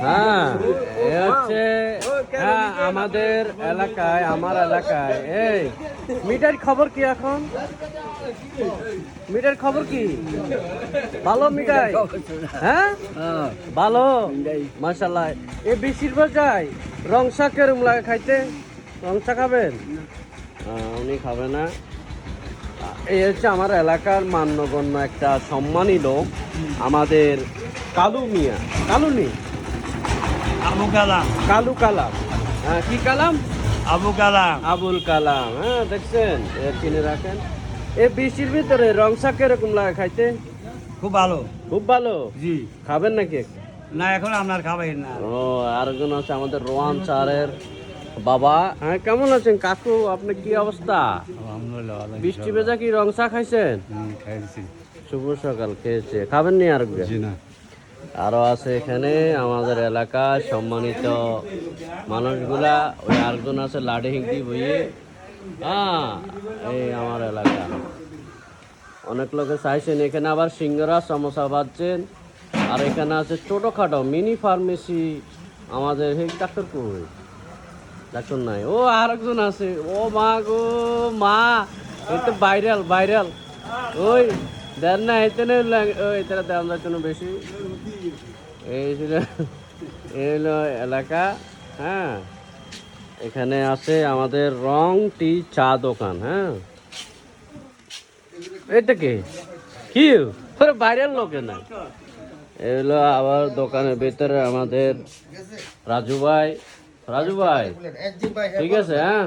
হ্যাঁ এ হচ্ছে হ্যাঁ আমাদের এলাকায় আমার এলাকায় এই মিটার খবর কি এখন? মিটার খবর কি? ভালো মিটাই? হ্যাঁ ভালো মাশাআল্লাহ। এ বেশিরভাগ যায় রং শাক কেরম লাগে খাইতে? রং শাক খাবেন? উনি খাবে না। এই হচ্ছে আমার এলাকার মান্যগণ্য একটা সম্মানী লোক আমাদের কালু মিয়া। কালু নি আবু কালাম। কালু কালাম। হ্যাঁ কি কালাম? আবু কালাম। আবুল কালাম। হ্যাঁ দেখছেন চিনে রাখেন। এ বৃষ্টির ভিতরে রং শাক কিরকম লাগে খাইতে? খুব ভালো। খুব ভালো। জি। খাবেন নাকি? না এখন আপনার খাবাই না। ও আরেকজন আছে আমাদের রোহান স্যারের বাবা। হ্যাঁ কেমন আছেন কাকু? আপনি কি অবস্থা? আলহামদুলিল্লাহ। বৃষ্টি ভেজা কি রং শাক খাইছেন? খাইছি। শুভ সকাল খেয়েছে। খাবেন নি আর? জি না। আরো আছে এখানে আমাদের এলাকার সম্মানিত মানুষগুলা। ওই আরেকজন আছে লাডি হিংটি বইয়ে। হ্যাঁ এই আমার এলাকা অনেক লোকে চাইছেন। এখানে আবার সিঙ্গারা সমোসা বাজছেন। আর এখানে আছে ছোটোখাটো মিনি ফার্মেসি। আমাদের হেক ডাক্তার কই? ডাক্তার নাই। ও আরেকজন আছে। ও মা গো মা, এই তো ভাইরাল ভাইরাল। ওই দেন না এতে এটা দেন যার জন্য বেশি। এই ছিল এই হলো এলাকা। হ্যাঁ এখানে আছে আমাদের রং টি চা দোকান। হ্যাঁ এটা কি কি ভাইরাল লোকে না। এগুলো আবার দোকানের ভিতরে আমাদের রাজু ভাই। রাজু ভাই ঠিক আছে। হ্যাঁ